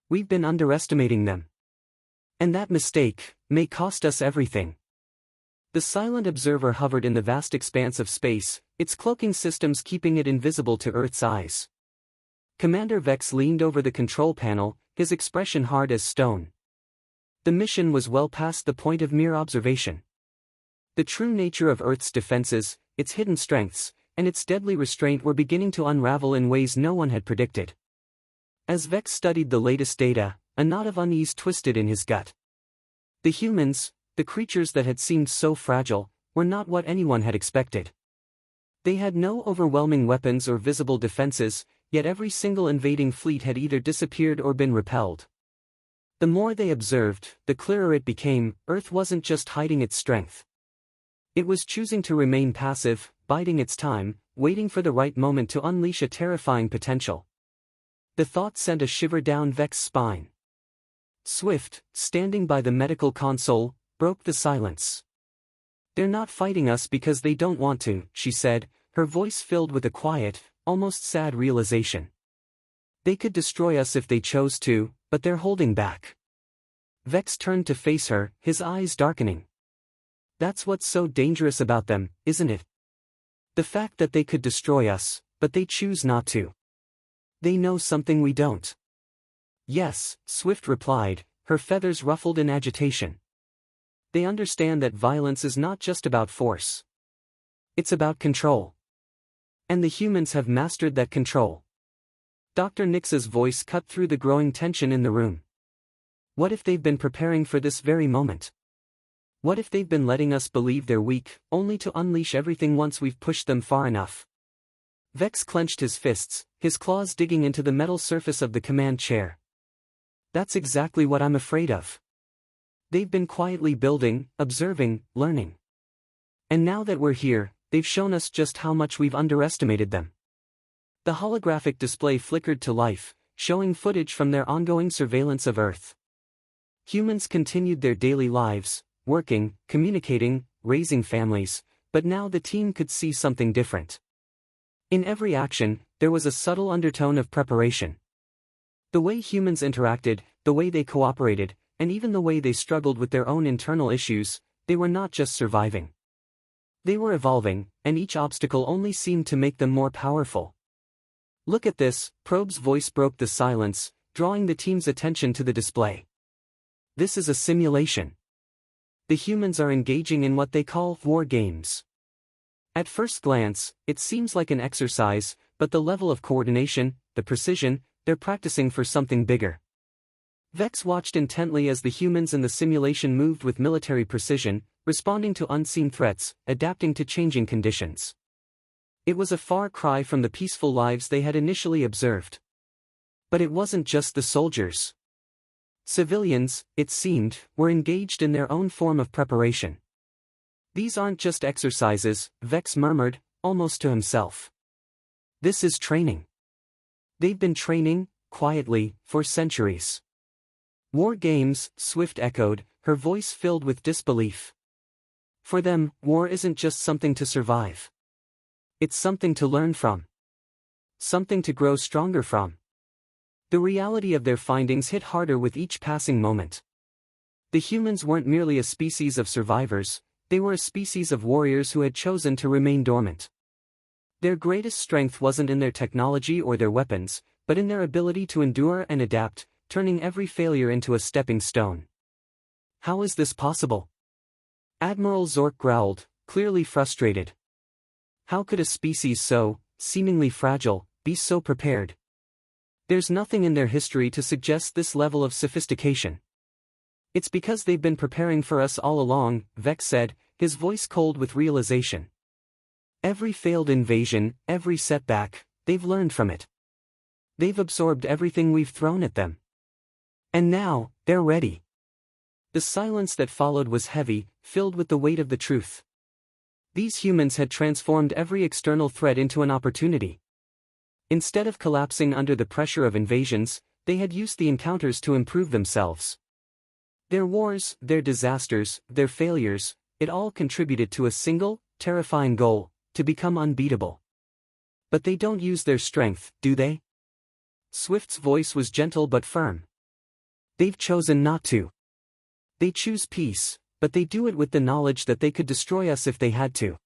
We've been underestimating them. And that mistake may cost us everything. The silent observer hovered in the vast expanse of space, its cloaking systems keeping it invisible to Earth's eyes. Commander Vex leaned over the control panel, his expression hard as stone. The mission was well past the point of mere observation. The true nature of Earth's defenses, its hidden strengths, and its deadly restraint were beginning to unravel in ways no one had predicted. As Vex studied the latest data, a knot of unease twisted in his gut. The humans, the creatures that had seemed so fragile, were not what anyone had expected. They had no overwhelming weapons or visible defenses, yet every single invading fleet had either disappeared or been repelled. The more they observed, the clearer it became, Earth wasn't just hiding its strength. It was choosing to remain passive, biding its time, waiting for the right moment to unleash a terrifying potential. The thought sent a shiver down Vex's spine. Swift, standing by the medical console, broke the silence. They're not fighting us because they don't want to, she said, her voice filled with a quiet, almost sad realization. They could destroy us if they chose to, but they're holding back. Vex turned to face her, his eyes darkening. That's what's so dangerous about them, isn't it? The fact that they could destroy us, but they choose not to. They know something we don't. Yes, Swift replied, her feathers ruffled in agitation. They understand that violence is not just about force. It's about control. And the humans have mastered that control. Dr. Nix's voice cut through the growing tension in the room. What if they've been preparing for this very moment? What if they've been letting us believe they're weak, only to unleash everything once we've pushed them far enough? Vex clenched his fists, his claws digging into the metal surface of the command chair. That's exactly what I'm afraid of. They've been quietly building, observing, learning. And now that we're here, they've shown us just how much we've underestimated them. The holographic display flickered to life, showing footage from their ongoing surveillance of Earth. Humans continued their daily lives, working, communicating, raising families, but now the team could see something different. In every action, there was a subtle undertone of preparation. The way humans interacted, the way they cooperated, and even the way they struggled with their own internal issues, they were not just surviving. They were evolving, and each obstacle only seemed to make them more powerful. Look at this, Probe's voice broke the silence, drawing the team's attention to the display. This is a simulation. The humans are engaging in what they call war games. At first glance, it seems like an exercise, but the level of coordination, the precision, they're practicing for something bigger. Vex watched intently as the humans in the simulation moved with military precision, responding to unseen threats, adapting to changing conditions. It was a far cry from the peaceful lives they had initially observed. But it wasn't just the soldiers. Civilians, it seemed, were engaged in their own form of preparation. These aren't just exercises, Vex murmured, almost to himself. This is training. They've been training, quietly, for centuries. War games, Swift echoed, her voice filled with disbelief. For them, war isn't just something to survive. It's something to learn from. Something to grow stronger from. The reality of their findings hit harder with each passing moment. The humans weren't merely a species of survivors, they were a species of warriors who had chosen to remain dormant. Their greatest strength wasn't in their technology or their weapons, but in their ability to endure and adapt, turning every failure into a stepping stone. How is this possible? Admiral Zork growled, clearly frustrated. How could a species so, seemingly fragile, be so prepared? There's nothing in their history to suggest this level of sophistication. It's because they've been preparing for us all along, Vex said, his voice cold with realization. Every failed invasion, every setback, they've learned from it. They've absorbed everything we've thrown at them. And now, they're ready. The silence that followed was heavy, filled with the weight of the truth. These humans had transformed every external threat into an opportunity. Instead of collapsing under the pressure of invasions, they had used the encounters to improve themselves. Their wars, their disasters, their failures, it all contributed to a single, terrifying goal, to become unbeatable. But they don't use their strength, do they? Swift's voice was gentle but firm. They've chosen not to. They choose peace, but they do it with the knowledge that they could destroy us if they had to.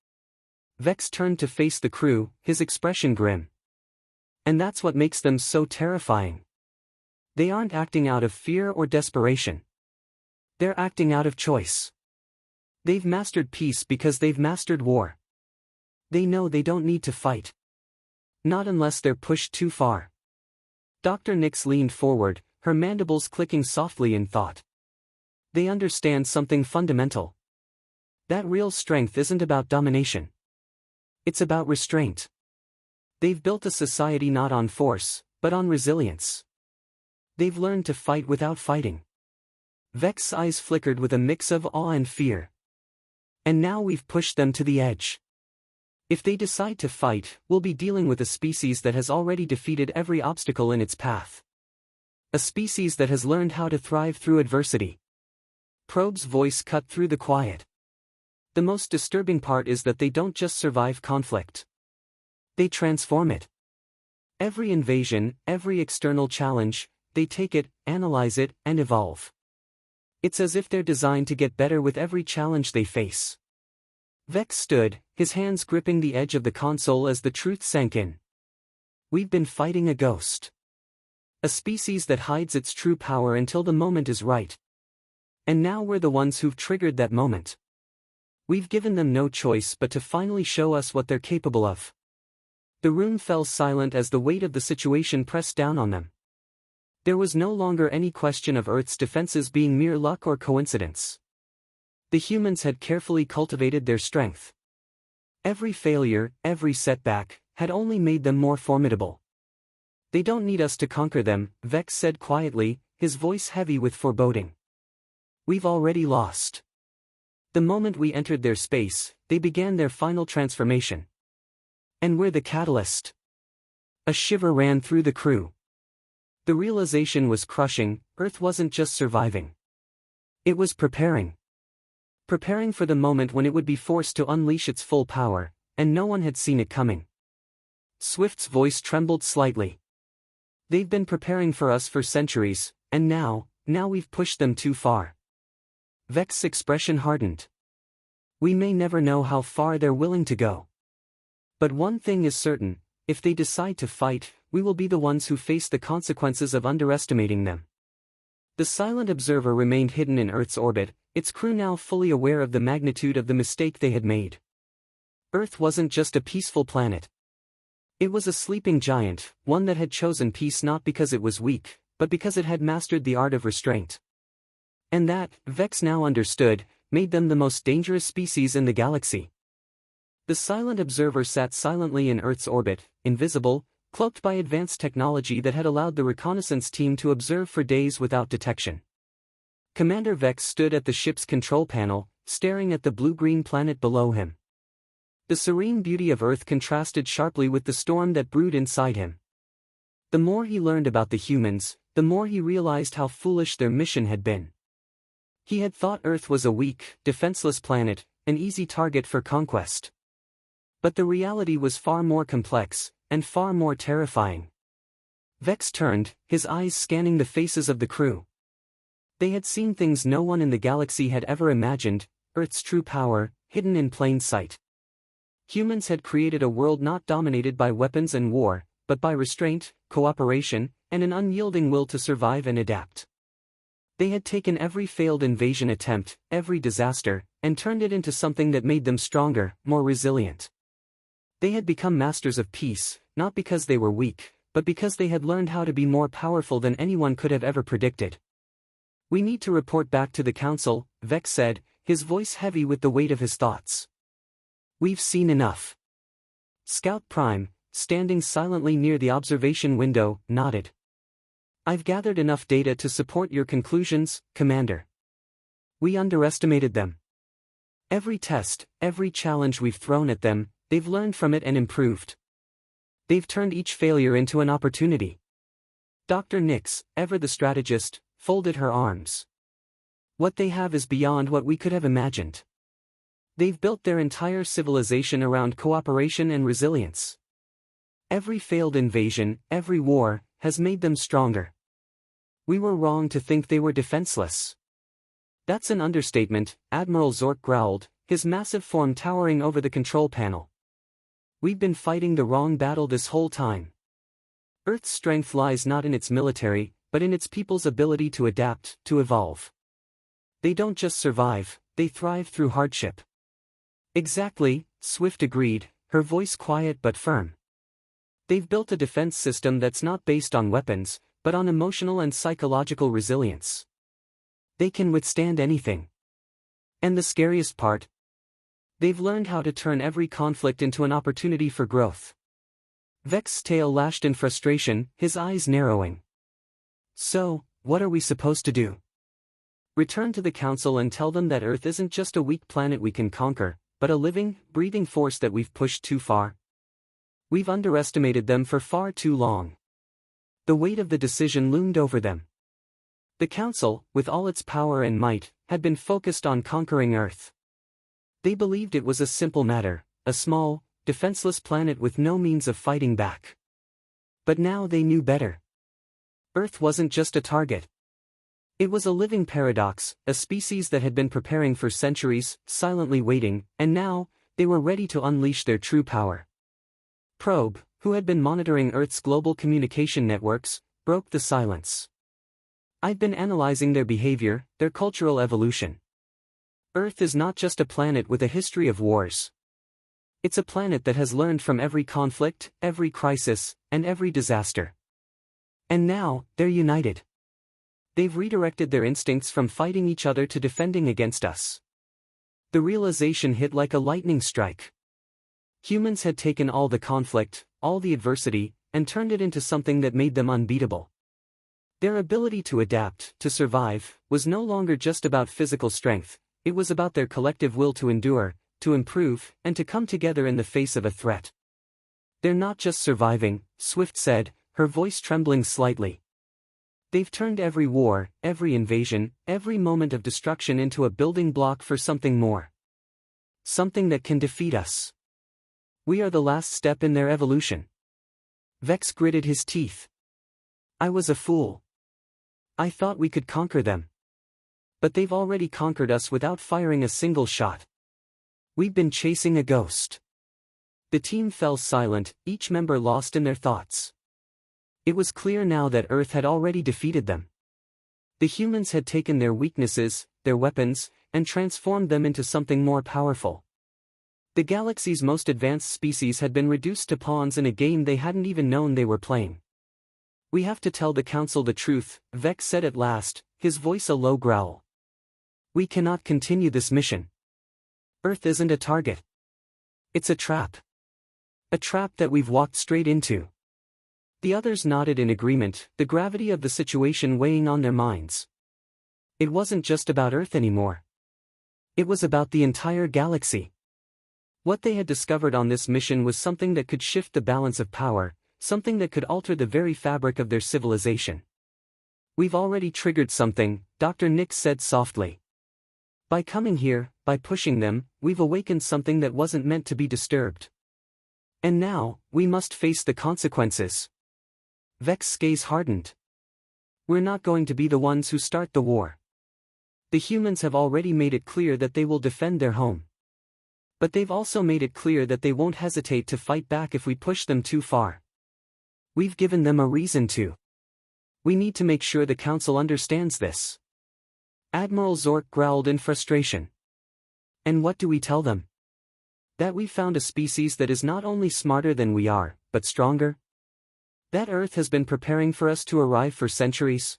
Vex turned to face the crew, his expression grim. And that's what makes them so terrifying. They aren't acting out of fear or desperation. They're acting out of choice. They've mastered peace because they've mastered war. They know they don't need to fight. Not unless they're pushed too far. Dr. Nix leaned forward, her mandibles clicking softly in thought. They understand something fundamental. That real strength isn't about domination. It's about restraint. They've built a society not on force, but on resilience. They've learned to fight without fighting. Vex's eyes flickered with a mix of awe and fear. And now we've pushed them to the edge. If they decide to fight, we'll be dealing with a species that has already defeated every obstacle in its path. A species that has learned how to thrive through adversity. Probe's voice cut through the quiet. The most disturbing part is that they don't just survive conflict. They transform it. Every invasion, every external challenge, they take it, analyze it, and evolve. It's as if they're designed to get better with every challenge they face. Vex stood, his hands gripping the edge of the console as the truth sank in. We've been fighting a ghost. A species that hides its true power until the moment is right. And now we're the ones who've triggered that moment. We've given them no choice but to finally show us what they're capable of. The room fell silent as the weight of the situation pressed down on them. There was no longer any question of Earth's defenses being mere luck or coincidence. The humans had carefully cultivated their strength. Every failure, every setback, had only made them more formidable. They don't need us to conquer them, Vex said quietly, his voice heavy with foreboding. We've already lost. The moment we entered their space, they began their final transformation. And we're the catalyst. A shiver ran through the crew. The realization was crushing, Earth wasn't just surviving. It was preparing. Preparing for the moment when it would be forced to unleash its full power, and no one had seen it coming. Swift's voice trembled slightly. They've been preparing for us for centuries, and now we've pushed them too far. Vex's expression hardened. We may never know how far they're willing to go. But one thing is certain, if they decide to fight, we will be the ones who face the consequences of underestimating them. The silent observer remained hidden in Earth's orbit, its crew now fully aware of the magnitude of the mistake they had made. Earth wasn't just a peaceful planet. It was a sleeping giant, one that had chosen peace not because it was weak, but because it had mastered the art of restraint. And that, Vex now understood, made them the most dangerous species in the galaxy. The silent observer sat silently in Earth's orbit, invisible, cloaked by advanced technology that had allowed the reconnaissance team to observe for days without detection. Commander Vex stood at the ship's control panel, staring at the blue-green planet below him. The serene beauty of Earth contrasted sharply with the storm that brewed inside him. The more he learned about the humans, the more he realized how foolish their mission had been. He had thought Earth was a weak, defenseless planet, an easy target for conquest. But the reality was far more complex, and far more terrifying. Vex turned, his eyes scanning the faces of the crew. They had seen things no one in the galaxy had ever imagined, Earth's true power, hidden in plain sight. Humans had created a world not dominated by weapons and war, but by restraint, cooperation, and an unyielding will to survive and adapt. They had taken every failed invasion attempt, every disaster, and turned it into something that made them stronger, more resilient. They had become masters of peace, not because they were weak, but because they had learned how to be more powerful than anyone could have ever predicted. We need to report back to the Council, Vex said, his voice heavy with the weight of his thoughts. We've seen enough. Scout Prime, standing silently near the observation window, nodded. I've gathered enough data to support your conclusions, Commander. We underestimated them. Every test, every challenge we've thrown at them, they've learned from it and improved. They've turned each failure into an opportunity. Dr. Nix, ever the strategist, folded her arms. What they have is beyond what we could have imagined. They've built their entire civilization around cooperation and resilience. Every failed invasion, every war, has made them stronger. We were wrong to think they were defenseless. That's an understatement, Admiral Zork growled, his massive form towering over the control panel. We've been fighting the wrong battle this whole time. Earth's strength lies not in its military, but in its people's ability to adapt, to evolve. They don't just survive, they thrive through hardship. Exactly, Swift agreed, her voice quiet but firm. They've built a defense system that's not based on weapons, but on emotional and psychological resilience. They can withstand anything. And the scariest part? They've learned how to turn every conflict into an opportunity for growth. Vex's tail lashed in frustration, his eyes narrowing. So, what are we supposed to do? Return to the Council and tell them that Earth isn't just a weak planet we can conquer, but a living, breathing force that we've pushed too far. We've underestimated them for far too long. The weight of the decision loomed over them. The Council, with all its power and might, had been focused on conquering Earth. They believed it was a simple matter, a small, defenseless planet with no means of fighting back. But now they knew better. Earth wasn't just a target. It was a living paradox, a species that had been preparing for centuries, silently waiting, and now, they were ready to unleash their true power. Probe, who had been monitoring Earth's global communication networks, broke the silence. I've been analyzing their behavior, their cultural evolution. Earth is not just a planet with a history of wars. It's a planet that has learned from every conflict, every crisis, and every disaster. And now, they're united. They've redirected their instincts from fighting each other to defending against us. The realization hit like a lightning strike. Humans had taken all the conflict, all the adversity, and turned it into something that made them unbeatable. Their ability to adapt, to survive, was no longer just about physical strength, it was about their collective will to endure, to improve, and to come together in the face of a threat. They're not just surviving, Swift said, her voice trembling slightly. They've turned every war, every invasion, every moment of destruction into a building block for something more. Something that can defeat us. We are the last step in their evolution. Vex gritted his teeth. I was a fool. I thought we could conquer them. But they've already conquered us without firing a single shot. We've been chasing a ghost. The team fell silent, each member lost in their thoughts. It was clear now that Earth had already defeated them. The humans had taken their weaknesses, their weapons, and transformed them into something more powerful. The galaxy's most advanced species had been reduced to pawns in a game they hadn't even known they were playing. We have to tell the Council the truth, Vex said at last, his voice a low growl. We cannot continue this mission. Earth isn't a target. It's a trap. A trap that we've walked straight into. The others nodded in agreement, the gravity of the situation weighing on their minds. It wasn't just about Earth anymore. It was about the entire galaxy. What they had discovered on this mission was something that could shift the balance of power, something that could alter the very fabric of their civilization. We've already triggered something, Dr. Nick said softly. By coming here, by pushing them, we've awakened something that wasn't meant to be disturbed. And now, we must face the consequences. Vex's gaze hardened. We're not going to be the ones who start the war. The humans have already made it clear that they will defend their home. But they've also made it clear that they won't hesitate to fight back if we push them too far. We've given them a reason to. We need to make sure the Council understands this. Admiral Zork growled in frustration. And what do we tell them? That we've found a species that is not only smarter than we are, but stronger? That Earth has been preparing for us to arrive for centuries?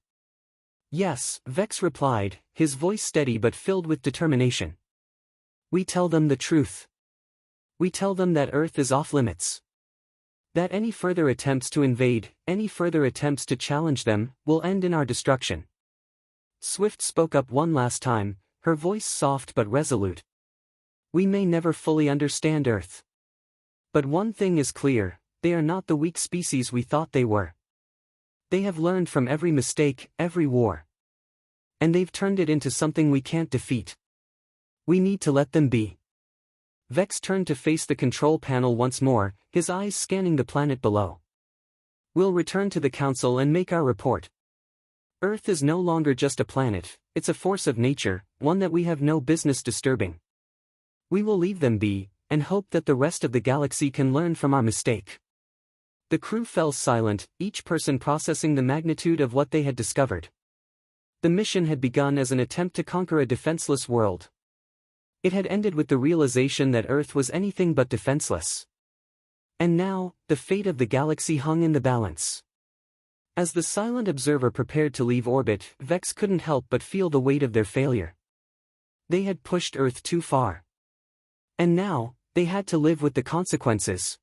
Yes, Vex replied, his voice steady but filled with determination. We tell them the truth. We tell them that Earth is off limits. That any further attempts to invade, any further attempts to challenge them, will end in our destruction. Swift spoke up one last time, her voice soft but resolute. We may never fully understand Earth. But one thing is clear. They are not the weak species we thought they were. They have learned from every mistake, every war. And they've turned it into something we can't defeat. We need to let them be. Vex turned to face the control panel once more, his eyes scanning the planet below. We'll return to the Council and make our report. Earth is no longer just a planet, it's a force of nature, one that we have no business disturbing. We will leave them be, and hope that the rest of the galaxy can learn from our mistake. The crew fell silent, each person processing the magnitude of what they had discovered. The mission had begun as an attempt to conquer a defenseless world. It had ended with the realization that Earth was anything but defenseless. And now, the fate of the galaxy hung in the balance. As the silent observer prepared to leave orbit, Vex couldn't help but feel the weight of their failure. They had pushed Earth too far. And now, they had to live with the consequences.